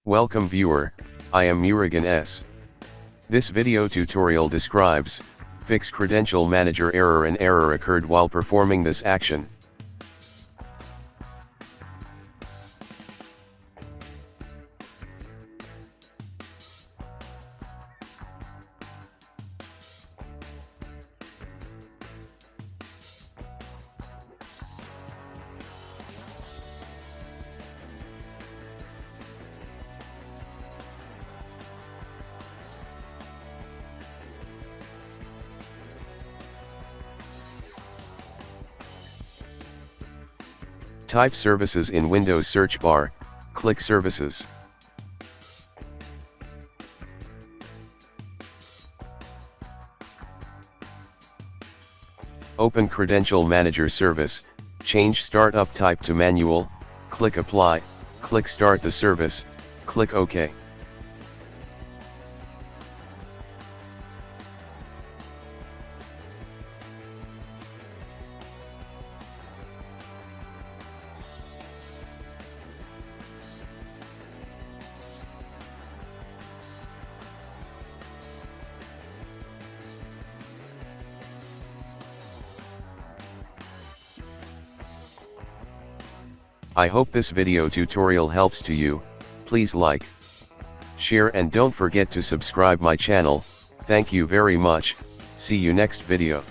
Welcome viewer, I am Murugan S. This video tutorial describes, fix Credential Manager error. An error occurred while performing this action. Type Services in Windows search bar, click Services. Open Credential Manager service, change Startup type to Manual, click Apply, click Start the service, click OK. I hope this video tutorial helps to you. Please like, share and don't forget to subscribe my channel. Thank you very much. See you next video.